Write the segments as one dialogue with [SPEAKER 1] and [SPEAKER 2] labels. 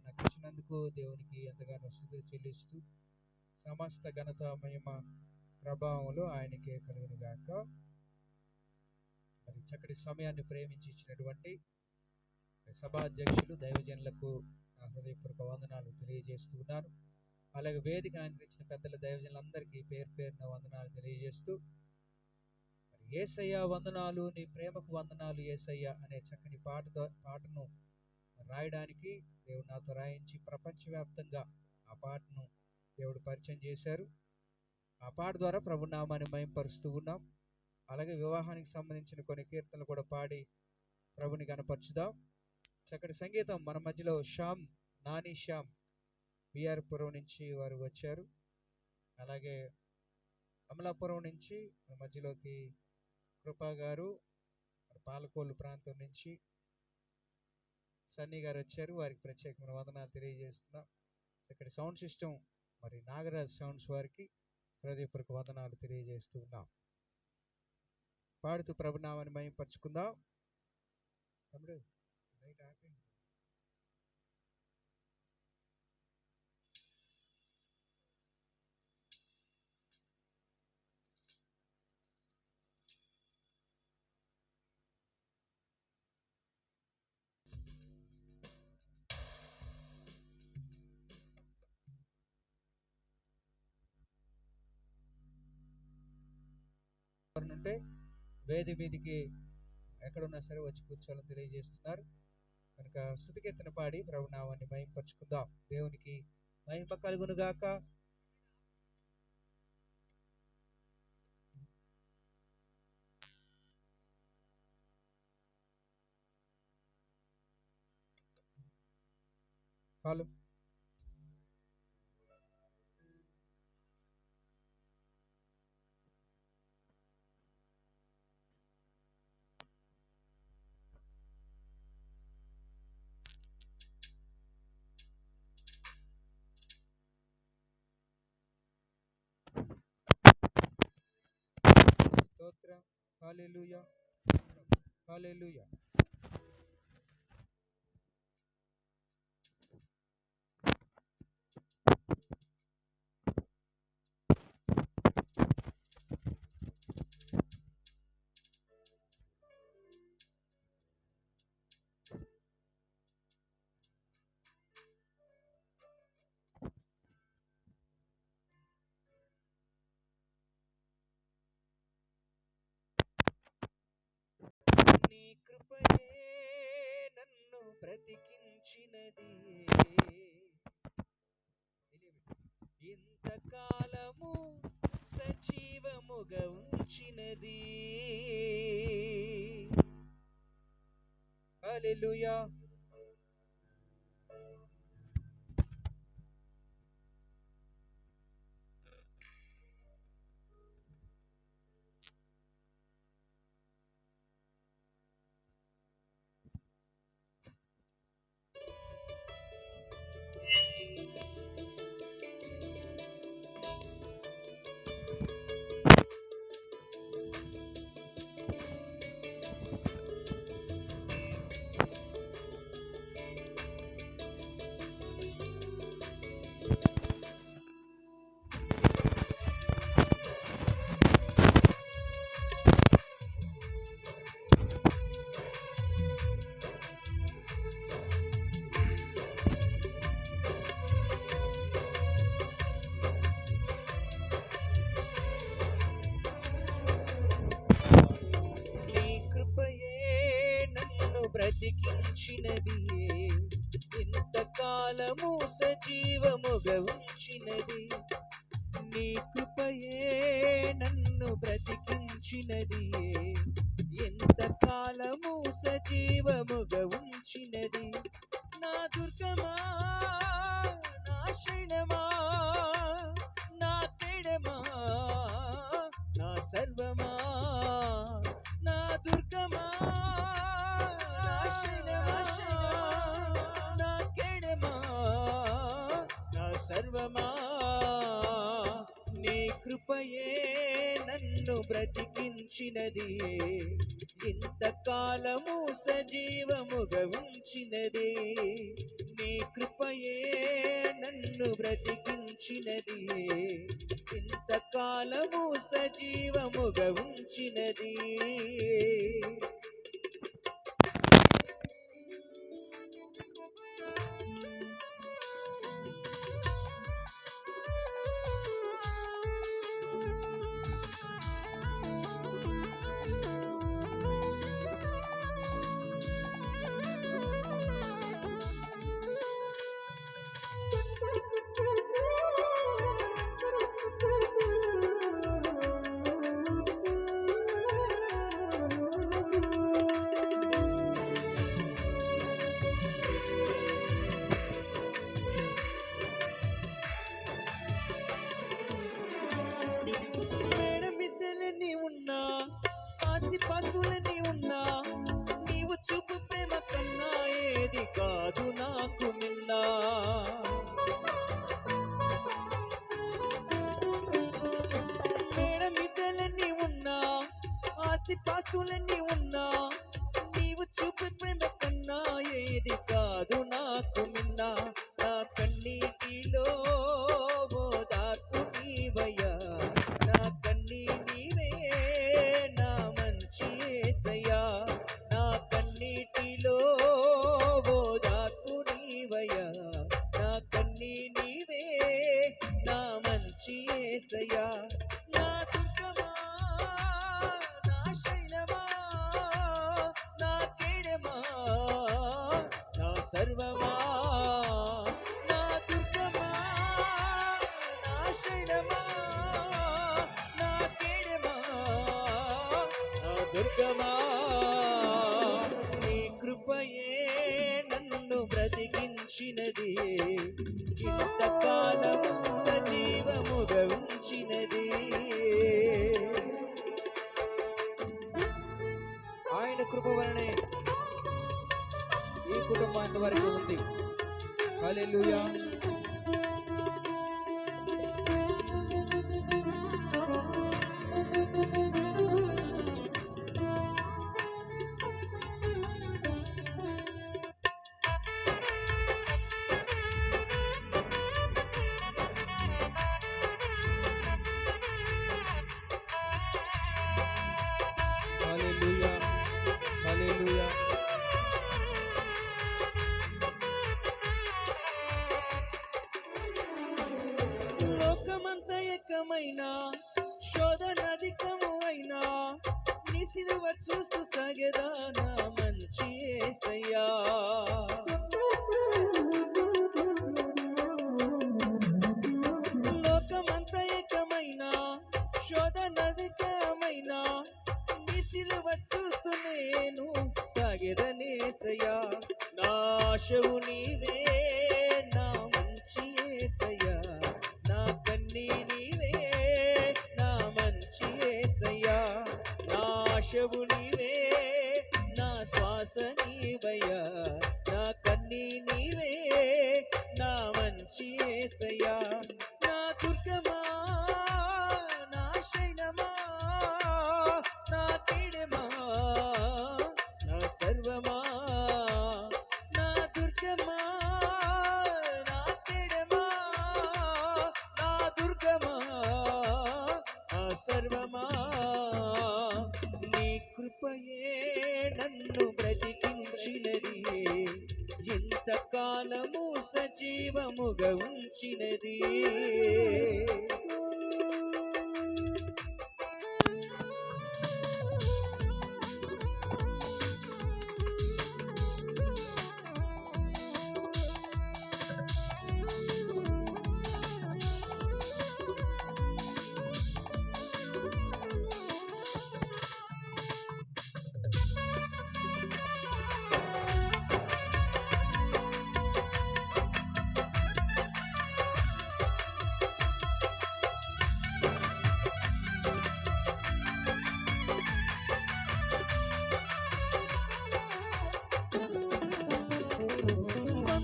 [SPEAKER 1] నాకు ఇచ్చినందుకు దేవునికి ఎంతగానో స్తుతులు చెల్లిస్తూ, సమస్త ఘనత మహిమ ప్రభావములు ఆయనకే కలుగును గాక. మరి చక్కటి సమయాన్ని ప్రేమించి ఇచ్చినటువంటి సభాధ్యక్షులు దైవజనులకు నా హృదయపూర్వక వందనాలు తెలియజేస్తూ ఉన్నాను. అలాగే వేదిక అందించిన పెద్దల దైవజనులందరికీ పేరు పేరున వందనాలు తెలియజేస్తూ, మరి యేసయ్య వందనాలు, నీ ప్రేమకు వందనాలు యేసయ్య అనే చక్కని పాటను రాయడానికి దేవుడు నాతో రాయించి ప్రపంచవ్యాప్తంగా ఆ పాటను దేవుడు పరిచయం చేశారు. ఆ పాట ద్వారా ప్రభు నామాన్ని మహిమపరుస్తూ ఉన్నాం. అలాగే వివాహానికి సంబంధించిన కొన్ని కీర్తనలు కూడా పాడి ప్రభుని కనపరచుదాం. చక్కటి సంగీతం మన మధ్యలో నాని శ్యామ్ బిఆర్పురం నుంచి వారు వచ్చారు. అలాగే అమలాపురం నుంచి మన మధ్యలోకి కృపా గారు, పాలకోళ్ళు ప్రాంతం నుంచి సన్నీ గారు వచ్చారు. వారికి ప్రత్యేకమైన వందనాలు తెలియజేస్తున్నాం. చక్కటి సౌండ్ సిస్టమ్ మరి నాగరాజ్ సౌండ్స్ వారికి హృదయపూర్వక వందనాలు తెలియజేస్తూ ఉన్నాం. పాడుతూ ప్రభునామాన్ని మహిమపరచుకుందాం. తమ్ముడు లైట్ ఆపి. ఉంటే వేది మీదికి ఎక్కడున్నా సరే వచ్చి కూర్చోవాలని తెలియజేస్తున్నారు. కనుక స్తుతికీర్తన పాడి ప్రభునామాన్ని మహిమపరచుకుందాం. దేవునికి మహిమ కలుగును గాక. హలో స్తోత్రం. హల్లెలూయా, హల్లెలూయా. నీ కృపయే నన్ను బ్రతికించినది, ఇంతకాలము సజీవముగా ఉంచినది. హల్లెలూయా. బ్రతికించినది, ఇంతకాలము సజీవముగా ఉంచినది. నీ కృపయే నన్ను బ్రతికించినది, ఇంతకాలము సజీవముగా ఉంచినది. నా దుర్గమా, నా శైలమా, నా కేడమా, నా సర్వమా, నా దుర్గమా, నా శైలమా, నా కేడమా, నా సర్వమా. నీ కృపయే నన్ను బ్రతికించినది, ఇంతకాలము సజీవముగా ఉంచినది.
[SPEAKER 2] నీ కృపయే నన్ను బ్రతికించినది, ఇంతకాలము సజీవముగా ఉంచినది. ఆస్తిపాస్తులన్నీ ఉన్నా నీవు చూపు ప్రేమ కన్నా ఏది కాదు నాకు మిన్నా. మేడమిద్దలన్నీ ఉన్నా ఆస్తిపాస్తులన్నీ ఉన్నా నీవు చూపు ప్రేమ కన్నా ఏది కాదు నాకు మిన్నా. నా కన్నీటిలో ఓదార్పు నీవయ్యా, నా కన్నీటివే నా మంచి యేసయ్యా, నా కన్నీటిలో ఓదార్పు నీవయ్యా, నా కన్నీటివే నా మంచి యేసయ్యా. నా దుర్గమా నా శైలమా నా కేడమా నా సర్వమా, నా దుర్గమా నా శైలమా నా కేడమా నా దుర్గమా. నీ కృపయే నన్ను బ్రతికించినది, ఇంతకాలము సజీవముగా ఉంచినది. ఆయన కృప వలనే ఈ కుటుంబాన్ని వరకు ఉంది. హల్లెలూయా. హల్లెలూయా. హల్లెలూయా. లోకమంతా ఏకమైనా శోధనాధికము అయినా నీ సిలువ చూస్తూ సాగేదా నా మంచి యేసయ్యా. లోకమంతా ఏకమైనా శోధనాధికమైనా నీ సిలువ చూస్తూ నేను సాగేదనేసయ్యా. నా ఆశవు నీవే నా మంచి యేసయ్యా, నా కన్నీ నీవే నా మంచి యేసయ్యా. నా ఆశవు నీవే నా శ్వాస నీవయ్యా, నా కన్నీ నీవే నా మంచి యేసయ్యా. నా దుర్గమా నా శైలమా నా కేడమా నా సర్వమా, నా దుర్గమా నా కేడమా నా దుర్గమా నా సర్వమా. నీ కృపయే నన్ను బ్రతికించినది, ఇంతకాలము సజీవముగా ఉంచినది.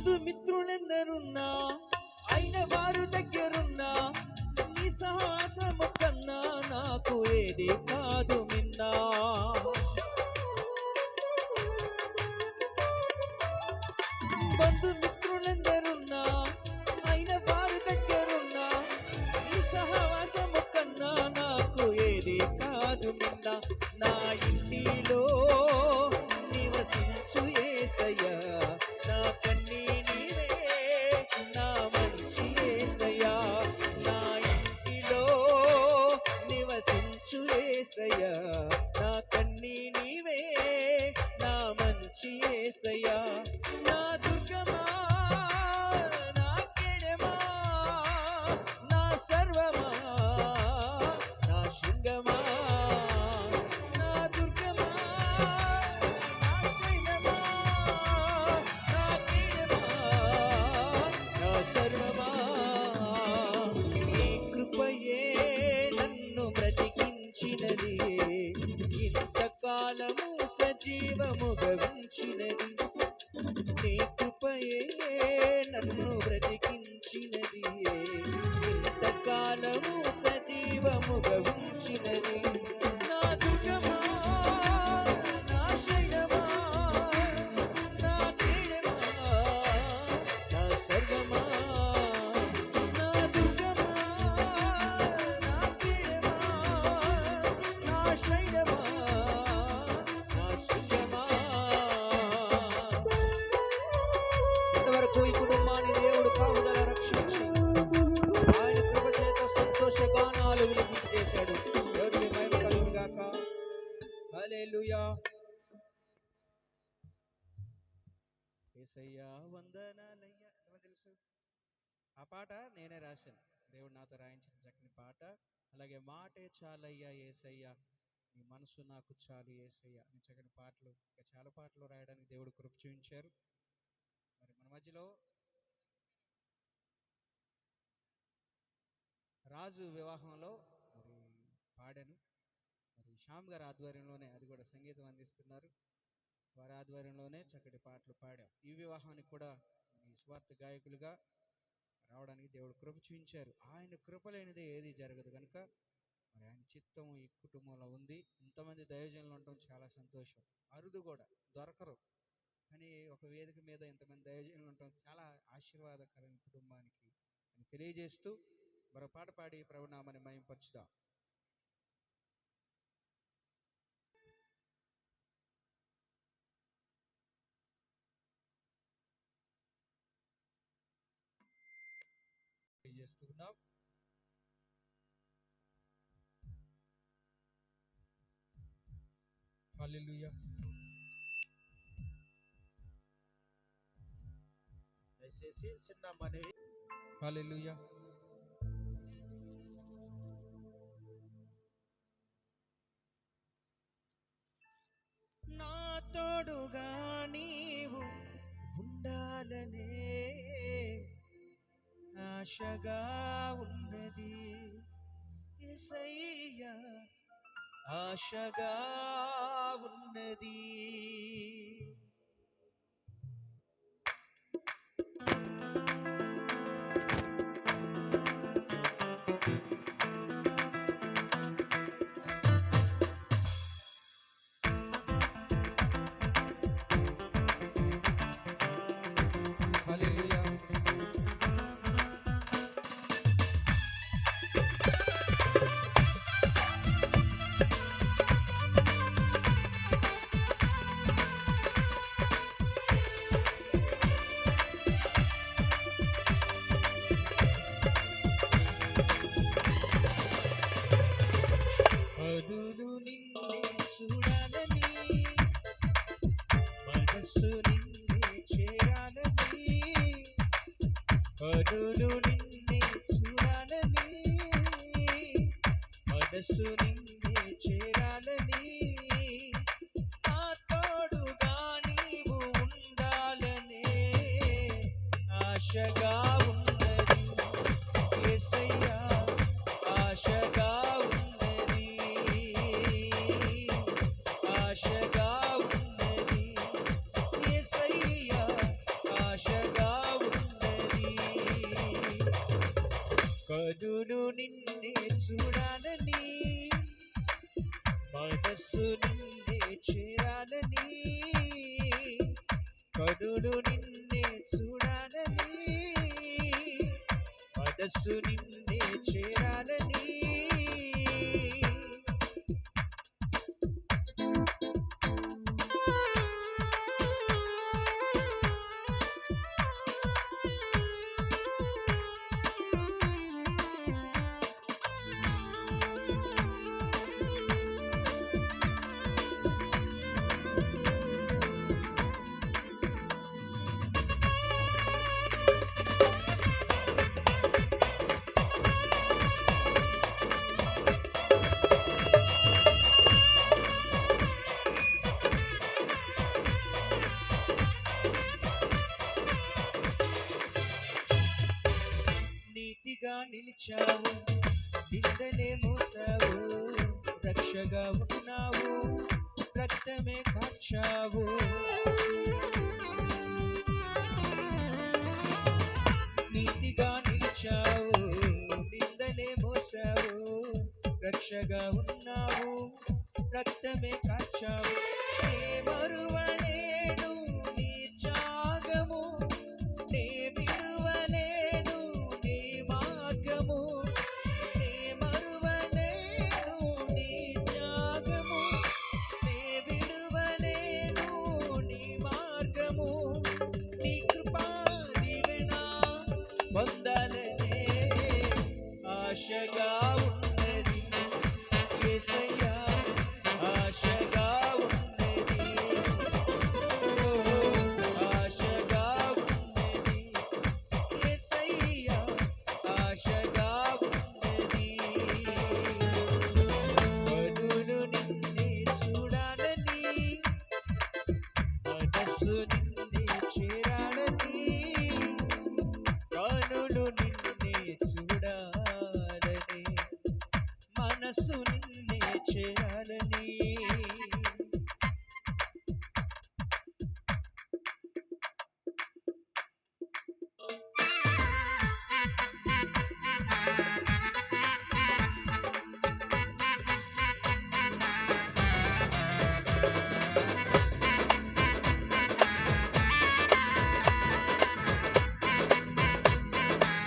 [SPEAKER 2] బంధుమిత్రులెందరున్నా అయిన వారు దగ్గరున్నా నీ సహాసము కన్నా నాకు ఏది కాదు మిన్నా. బంధుమిత్రులెందరున్నా వెన్నుగా ఉంచినది. నా దుర్గమా, నా శైలమా, నా కీడమా, నా సర్వమా. నా దుర్గమా, నా కీడమా, నా శైలమా, నా శుభమా. ఇంతవరకు ఈ కుటుంబాన్ని దేవుడు కాపుదల రక్షించి ఆయన కృప చేత సంతోష గానాలు వినిపించేశాడు. దేవుడికి మహిమ కలుగును గాక. హల్లెలూయా. యేసయ్యా వందనాలయ్యా. ఏమో తెలుసు ఆ పాట నేనే రాశాను. దేవుడు నాతో రాయించిన చక్కని పాట. అలాగే మాటే చాలయ్యా యేసయ్యా, నీ మనసు నాకు చాలు యేసయ్యా అని చక్కని పాటలు, ఇంకా చాలా పాటలు రాయడానికి దేవుడు కృప చూపించారు. మరి మన మధ్యలో రాజు వివాహంలో మరి పాడాను. మరి శ్యామ్ గారి ఆధ్వర్యంలోనే, అది కూడా సంగీతం అందిస్తున్నారు, వారి ఆధ్వర్యంలోనే చక్కటి పాటలు పాడాం. ఈ వివాహానికి కూడా ఈ స్వార్థ గాయకులుగా రావడానికి దేవుడు కృప చూపించారు. ఆయన కృప లేనిదే ఏది జరగదు కనుక మరి ఆయన చిత్తం ఈ కుటుంబంలో ఉంది. ఇంతమంది దైవజనులు ఉండటం చాలా సంతోషం. అరుదు కూడా, దొరకరు. కానీ ఒక వేదిక మీద ఇంతమంది దైవజనులు ఉండటం చాలా ఆశీర్వాదకరం ఈ కుటుంబానికి అని తెలియజేస్తూ మరో పాట పాడి ప్రభునామాన్ని మహిమపరచుదాం. చేస్తున్నాం. హల్లెలూయా.
[SPEAKER 3] దయచేసి చిన్న మనవి.
[SPEAKER 1] హల్లెలూయా.
[SPEAKER 2] నా తోడుగా నీవు ఉండాలనే ఆశగా ఉన్నది యేసయ్యా, ఆశగా ఉన్నది.
[SPEAKER 1] హల్లెలూయా.
[SPEAKER 2] కనులు నిన్నే చూడాలని, మనస్సు నిన్నే చేరాలని. కనులు నిన్నే చూడాలని, మనస్సు నిన్నే చేరాలని. నా తోడుగా నీవు ఉండాలనే ఆశగా ఉన్నది యేసయ్యా, ఆశగా ఉన్నది, ఆశగా ఉన్నది యేసయ్యా, ఆశగా ఉన్నది. కనులు నిన్నే చూడాలని, మనస్సు నిన్నే చేరాలని. కనులు నిన్నే చూడాలని, మనస్సు నిన్నే చేరాలని. నీతిగా నిలిచావు, నిందనే మోసావు, రక్షగా ఉన్నావు, రక్తమే కాచావు. నీతిగా నిలిచావు, నిందనే మోసావు, రక్షగా ఉన్నావు, రక్తమే కాచావు. నే మరువలేను నీ త్యాగము, నే విడువలేను నీ మార్గము. నే మరువలేను నీ త్యాగము, నే విడువలేను నీ మార్గము. నీ కృపా దీవెన పొందాలనే ఆశగా ఉన్నది యేసయ్యా, ఆశగా ఉన్నది. ఓ ఆశగా ఉన్నది యేసయ్యా, ఆశగా ఉన్నది. కనులు నిన్నే చూడాలని, మనస్సు నిన్నే చేరాలని. కనులు నిన్నే చూడాలని, మనస్సు నిన్నే చేరాలని.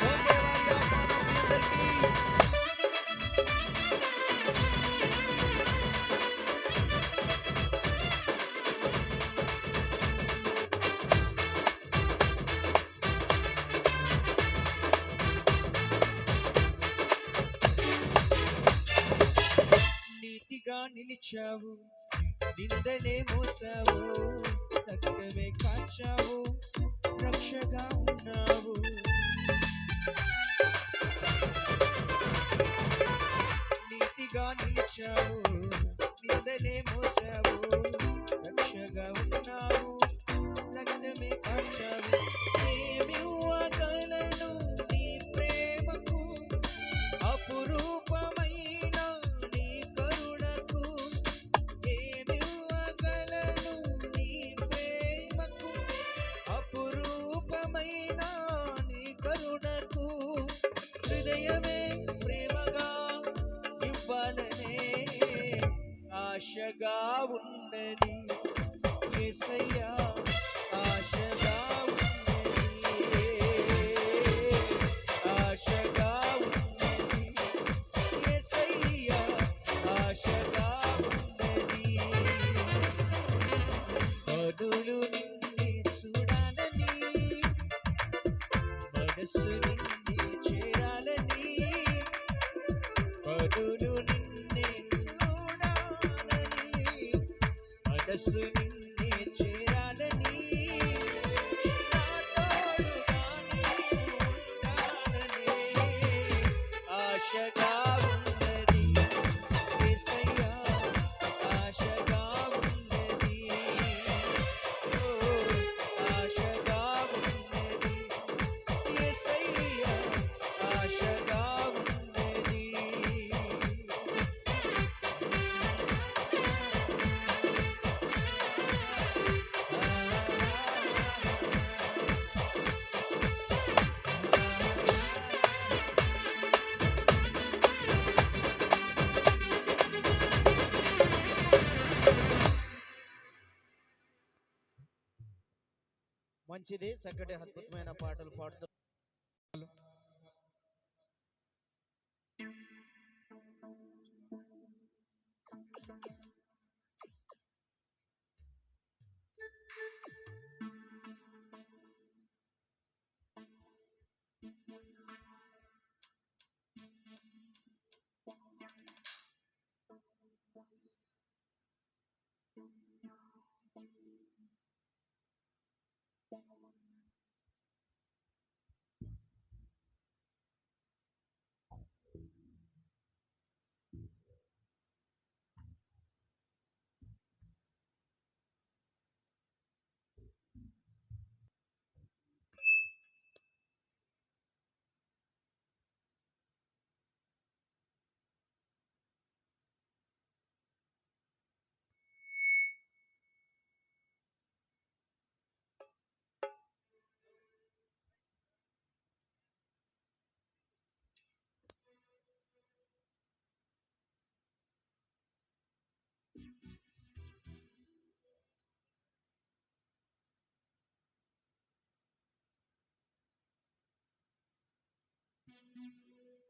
[SPEAKER 2] సోమవారి ఆహ్వానం మీ అందరికీ. నీతిగా నిలిచావు, నిందనే మోసావు, రక్తమే కాచావు, రక్షగా ఉన్నావు. నీతిగా నిలిచావు, నిందనే మోసావు, రక్షగా ఉన్నావు, రక్తమే కాచావు. ఏమివ్వగలను నీ ప్రేమకు, అపురూపమైన నీ కరుణకు. ఏమివ్వగలను నీ ప్రేమకు, అపురూపమైన నీ కరుణకు. హృదయమే ప్రేమగా ఇవ్వాలనే ఆశగా ఉన్నది యేసయ్యా, ఆశగా ఉన్నది, ఆశగా ఉన్నది యేసయ్యా, ఆశగా ఉన్నది. కనులు నిన్నే చూడాలని, మనస్సు నిన్నే చేరాలని. కనులు నిన్నే చూడాలని, మనస్సు నిన్నే చేరాలని. నా తోడుగా నీవు ఉండాలని ఆశగా ఉన్నది యేసయ్యా, ఆశగా ఉన్నది. ఓ ఆశగా ఉన్నది యేసయ్యా, ఆశగా ఉన్నది.
[SPEAKER 3] మంచిది, చక్కటి అద్భుతమైన పాటలు పాడుతూ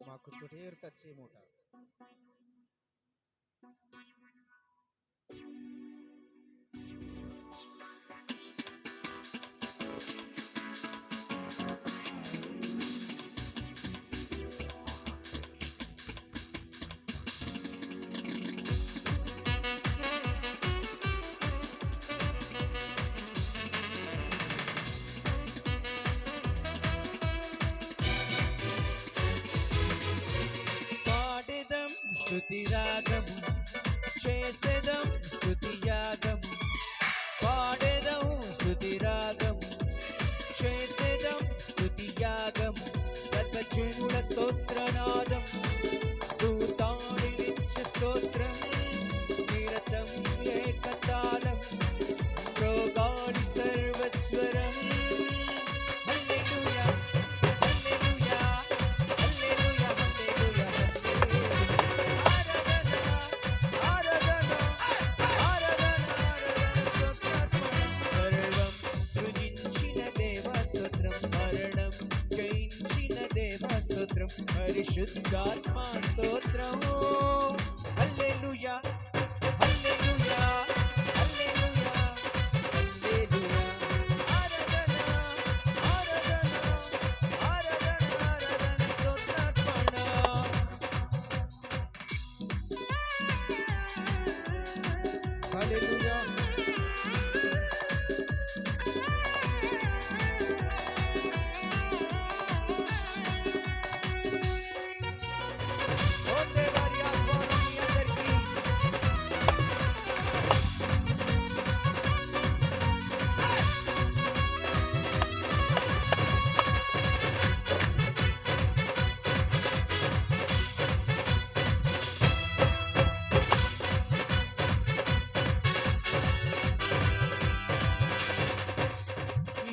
[SPEAKER 3] మాకు చుటేరు తచ్చే మూట.
[SPEAKER 2] పాడెదం స్తుతి రాగము, చేసెదం స్తుతి యాగము. పాడెదం స్తుతి రాగము, చేసెదం స్తుతి యాగము. సర్వజనుల స్తోత్రనాదం, దూతాడి నిత్య స్తోత్రం. నిరతం ఏకతాళం, మ్రోగాడి సర్వస్వరం. హల్లెలూయా, హల్లెలూయా, హల్లెలూయా, హల్లెలూయా, హల్లెలూయా. ఆరాధన, ఆరాధన, ఆరాధన, సర్వం సృజించిన దేవా స్తోత్రం. మరణం జయించిన దేవా స్తోత్రం. పరిశుద్ధాత్మా స్తోత్రం. హల్లెలూయా, హల్లెలూయా, హల్లెలూయా, హల్లెలూయా. ఆరాధన, ఆరాధన, ఆరాధన, ఆరాధన, స్తోత్రార్పణ.
[SPEAKER 3] హల్లెలూయా.
[SPEAKER 2] ఓకే వారి ఆహ్వానం మీ అందరికీ.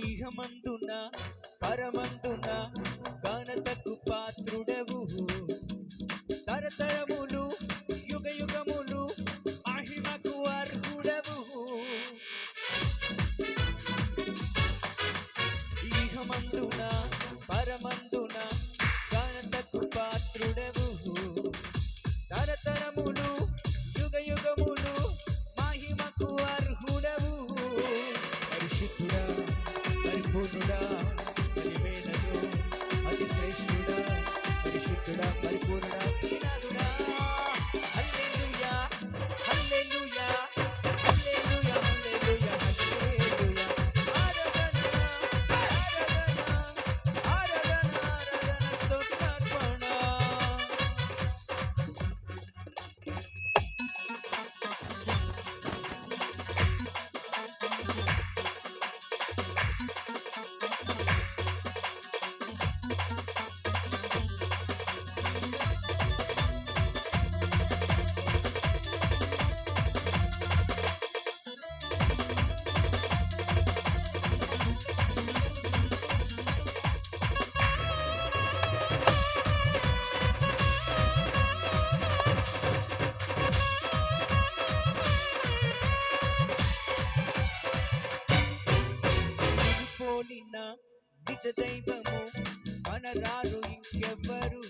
[SPEAKER 2] ఇహమందున పరమందున ఘనతకు పాత్రుడవు. తరతరములు యుగ యుగములు మహిమకు అర్హుడవు. ఇహమందున పరమందున ఘనతకు పాత్రుడవు. తరతరములు యుగ యుగములు మహిమకు అర్హుడవు. పరిశుద్ధుడా, పరిపూర్ణుడా, పరిమేనడు, అతి శ్రేష్ఠుడా, పరిశుద్ధుడా, పరిపూర్ణుడా, దీనాదుడా. హల్లెలూయా, హల్లెలూయా, హల్లెలూయా, హల్లెలూయా, హల్లెలూయా. ఆరాధన, ఆరాధన, ఆరాధన, ఆరాధన, స్తోత్రార్పణ. పోలిన నిజ దైవము మనరారు ఇంకెవ్వరు.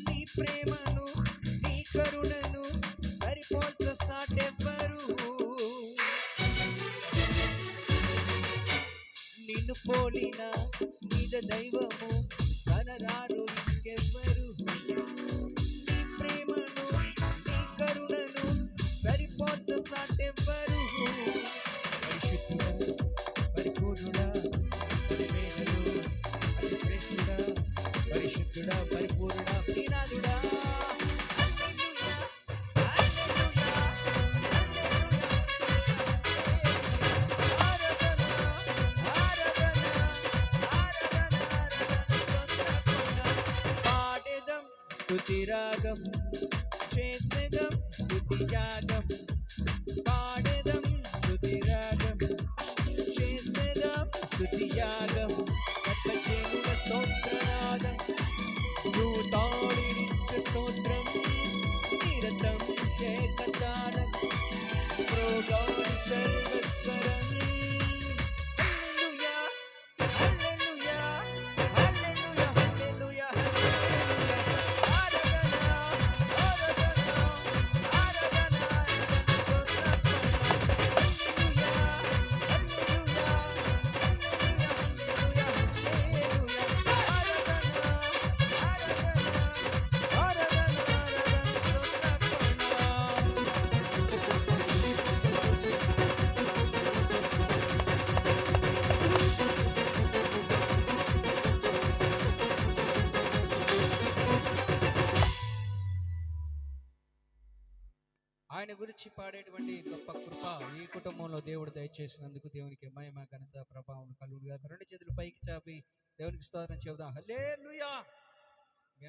[SPEAKER 2] నీ ప్రేమను, నీ కరుణను సరిపోల్చ సాటెవ్వరు. నిన్ను పోలిన నిజ దైవము మనరారు ఇంకెవ్వరు. నీ ప్రేమను, నీ కరుణను సరిపోల్చ సాటెవ్వరు. పరిశుద్ధుడా, పరిపూర్ణుడా, పరిమేనడు, అతి శ్రేష్ఠుడా, పరిశుద్ధుడా, పరిపూర్ణుడా, దీనాదుడా. హల్లెలూయా, హల్లెలూయా, హల్లెలూయా. ఆరాధన, ఆరాధన, ఆరాధన, ఆరాధన, స్తోత్రార్పణ. పాడెదం స్తుతి రాగము, చేసెదం స్తుతి యాగము. పాడెదం స్తుతి రాగము, చేసెదం స్తుతి యాగము. సర్వజనుల స్తోత్రనాదం, దూతాడి నిత్య స్తోత్రం. నిరతం ఏకతాళం, మ్రోగాడి సర్వస్వరం. హల్లెలూయా, హల్లెలూయా, హల్లెలూయా, హల్లెలూయా, హల్లెలూయా. ఆయన గురించి పాడేటువంటి గొప్ప కృప ఈ కుటుంబంలో దేవుడు దయచేసినందుకు దేవునికి మహిమ ఘనత ప్రభావం కలుగుగా. రెండు చేతులు పైకి చాపి దేవునికి స్తోత్రం చెబుదాం. హల్లెలూయా.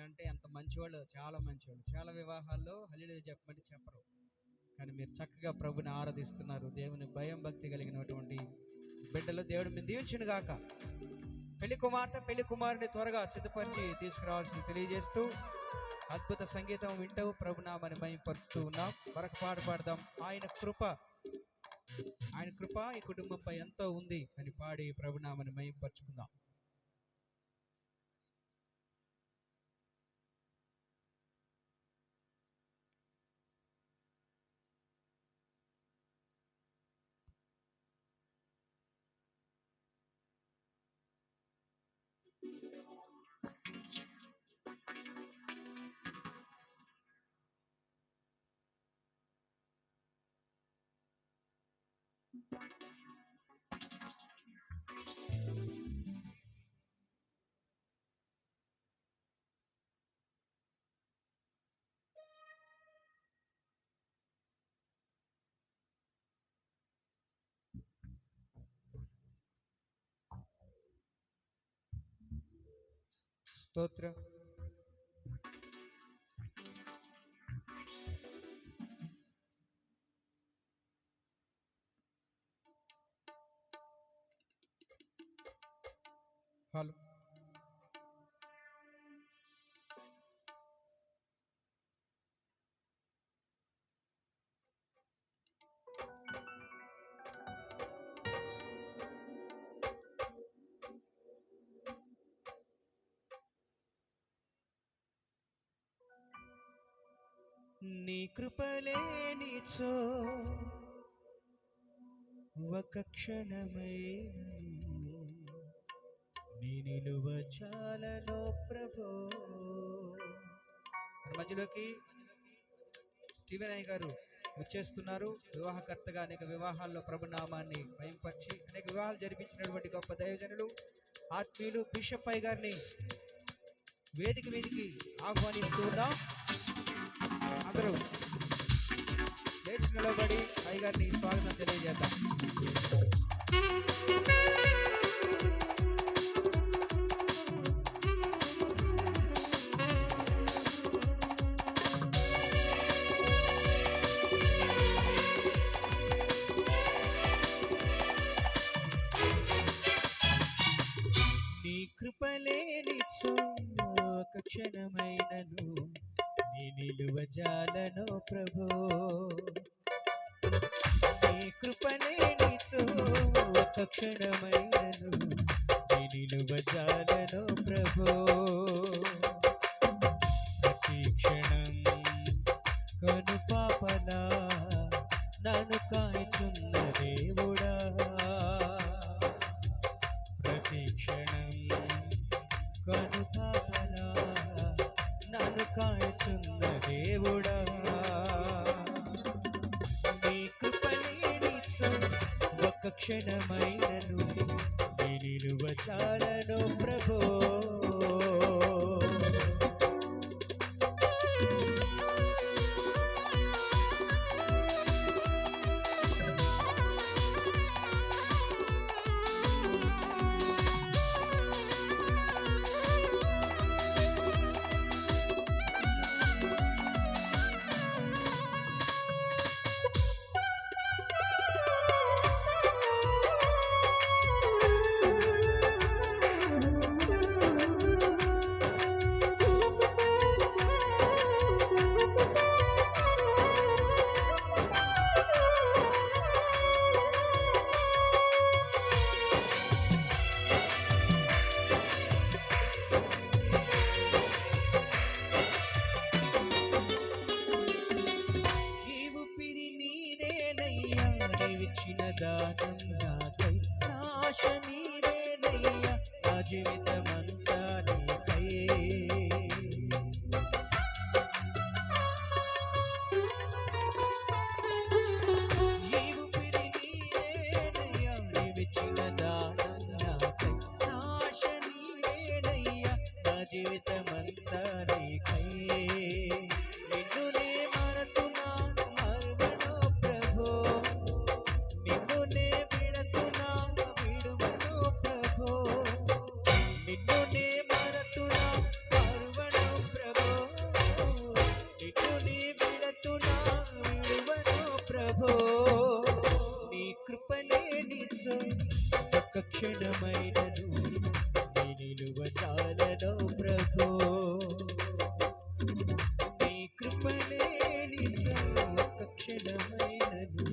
[SPEAKER 2] అంటే ఎంత మంచివాళ్ళు, చాలా మంచివాళ్ళు. చాలా వివాహాల్లో హల్లెలూయా చెప్పమంటే చెప్పరు, కానీ మీరు చక్కగా ప్రభుని ఆరాధిస్తున్నారు. దేవుని భయం భక్తి కలిగినటువంటి బిడ్డలు దేవుడు మీరు దీవించును గాక. పెళ్లి కుమార్తె పెళ్లి కుమారుని త్వరగా సిద్ధపరిచి తీసుకురావాల్సింది తెలియజేస్తూ అద్భుత సంగీతం వింటూ ప్రభునామని మహిమపరుస్తూ ఉన్నాం. మరొక పాట పాడదాం. ఆయన కృప ఈ కుటుంబంపై ఎంతో ఉంది అని పాడి ప్రభునామని మహిమపరుచుకుందాం. స్తోత్రం. హలో. నీ కృపలేనిచో ఒక క్షణమైనను నీ నిలువ చాలలో ప్రభో. మన మధ్యలోకి స్టీవెన్ అయ్య గారు వచ్చేస్తున్నారు. వివాహకర్తగా అనేక వివాహాల్లో ప్రభునామాన్ని భయంపరిచి అనేక వివాహాలు జరిపించినటువంటి గొప్ప దైవజనులు ఆత్మీయులు బిషప్ అయ్య గారిని వేదిక మీదికి ఆహ్వానిస్తున్నాం. అందరూ లేచి నిలబడి అయ్య గారిని స్వాగతం తెలియజేద్దాం. నీ కృపలేనిచో ఒక క్షణమైనను నీ నిలువ జాలను ప్రభో. నీ కృపలేనిచో ఒక క్షణమైనను నీ నిలువ జాలను ప్రభో. ప్రతి క్షణం కను పాపలా నన్ను కాయుచున్న దేవుడా. ప్రతి క్షణం కను పాపలా నన్ను కాయుచున్న దేవుడా. నీ కృపలేనిచో ఒక క్షణమైనను నీ నిలువ చాలను ప్రభో. నీవిచ్చిన దానం నాకై, నాశ నీవేనయ్యా, నా జీవితమంతా నీకై. ఈ ఊపిరి నీవేనయ్యా, నీవిచ్చిన దానం నాకై, నాశ నీవేనయ్యా, నా జీవితమంతా నీకై. నిన్నునే మరతున్నాను,
[SPEAKER 4] క్షణమైనను నీ నిలువ చాలను ప్రభు నీ కృపలేని ఒక్క క్షణమైనను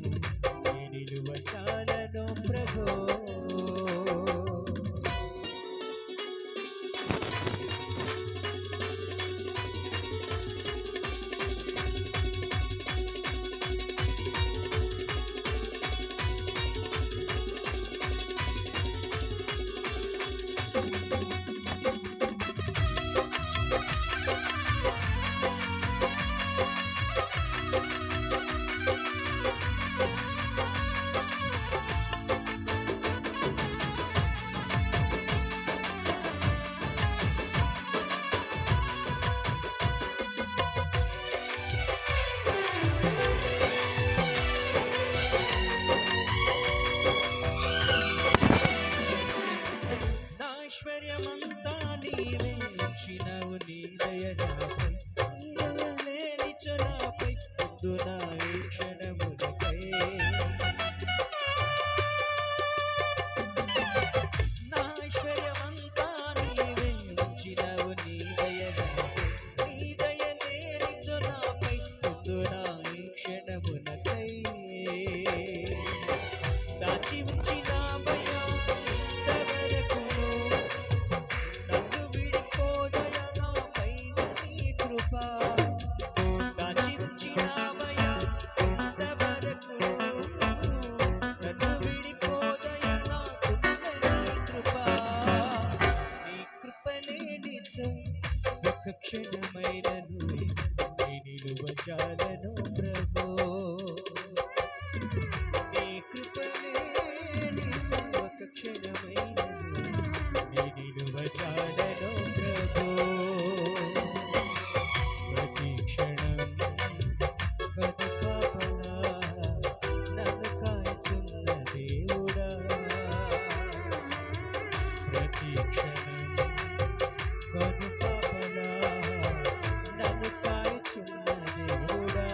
[SPEAKER 4] నీ నిలువ చాలను ప్రభు ఐశ్వర్యమంతా నీవే ఉంచినవు నీ దయ నాపై నీ దయ లేనిచో నాపై ముందు నా ఈ క్షణములకై నా ఐశ్వర్యమంతా నీవే ఉంచినవు నీ దయ నాపై నీ దయ లేనిచో నాపై ముందు నా ఈ క్షణములకై దాచి ఉంచిన ఒక్క క్షణమైనను నీ నిలువ చాలను ప్రభు నీ కృపలేని ఒక్క క్షణమైనను నీ నిలువ చాలను ప్రభు ప్రతి క్షణం కనుపాపలా నన్ను కాచున్న దేవుడా ప్రతి క్షణం కనుపాపలా నన్ను కాచున్న దేవుడా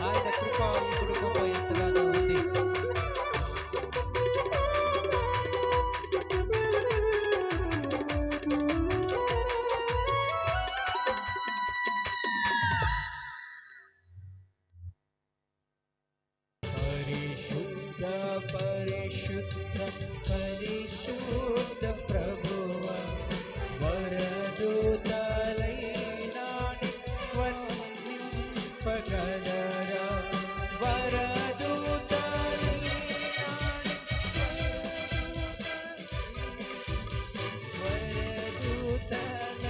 [SPEAKER 4] ఆయన కృప ఈ కుటుంబంపై ఎంతగానో ఉంది. పరిశుద్ధ పరిశుద్ధ పరిశుద్ధ ప్రభువా వరదూతలైనాని వందింపగలరా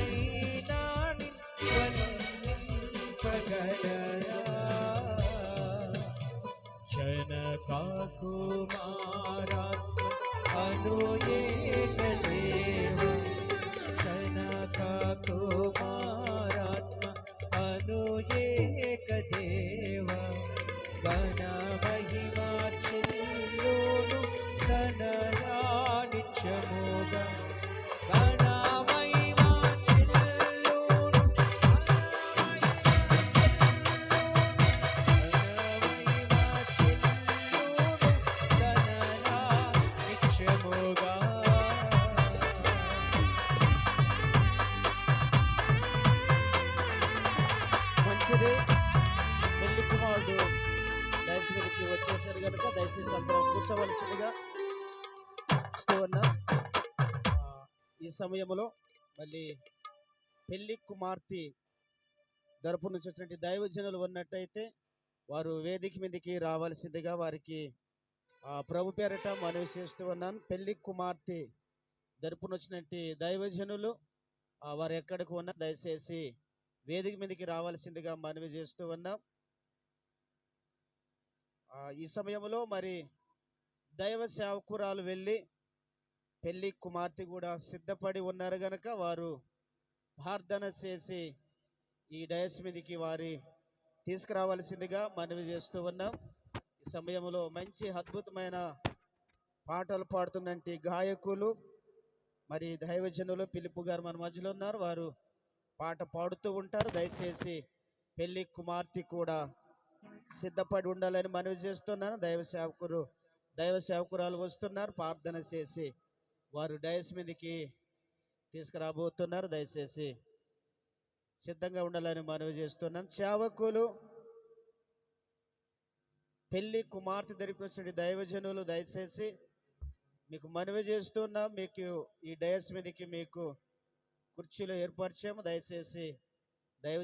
[SPEAKER 4] వరదూతలైనాని వందింపగలరా जनका कुमारात्म अनुयेक देव जनका कुमारात्म अनुयेक देव वन महिमा चिल्लोनु तनला नित्यमुगा वन महिमा चिल्लोनु
[SPEAKER 3] మంచిది. పెళ్లి కుమారుడు దయచేసి వచ్చేసారు కనుక దయచేసి అందరం కూర్చోవలసిందిగా చూస్తూ ఉన్నాం. ఈ సమయంలో మళ్ళీ పెళ్లి కుమార్తె తరపు నుంచి వచ్చినటువంటి దైవజనులు ఉన్నట్టయితే వారు వేదిక మీదకి రావాల్సిందిగా వారికి ప్రభు పేరట మనవి చేస్తూ ఉన్నాను. పెళ్లి కుమార్తె తరపున వచ్చినటువంటి దైవజనులు వారు ఎక్కడికి ఉన్నా దయచేసి వేదిక మీదకి రావాల్సిందిగా మనవి చేస్తూ ఉన్నాం. ఈ సమయంలో మరి దైవ సేవకురాలు వెళ్ళి పెళ్లి కుమార్తె కూడా సిద్ధపడి ఉన్నారు గనక వారు ప్రార్థన చేసి ఈ డయస్ మీదకి వారి తీసుకురావాల్సిందిగా మనవి చేస్తూ ఉన్నాం. ఈ సమయంలో మంచి అద్భుతమైన పాటలు పాడుతున్నటువంటి గాయకులు మరి దైవజనులు పిలుపు గారు మన మధ్యలో ఉన్నారు. వారు పాట పాడుతూ ఉంటారు. దయచేసి పెళ్లి కుమార్తె కూడా సిద్ధపడి ఉండాలని మనవి చేస్తున్నాను. దైవ సేవకురాలు వస్తున్నారు, ప్రార్థన చేసి వారు డయస్ మీదకి తీసుకురాబోతున్నారు. దయచేసి సిద్ధంగా ఉండాలని మనవి చేస్తున్నాను. సేవకులు, పెళ్లి కుమార్తె ధరికి వచ్చిన దైవజనులు దయచేసి మీకు మనవి చేస్తున్నాం, మీకు ఈ డయస్ మీదకి మీకు కుర్చీలో ఏర్పరిచాము. దయచేసి దైవ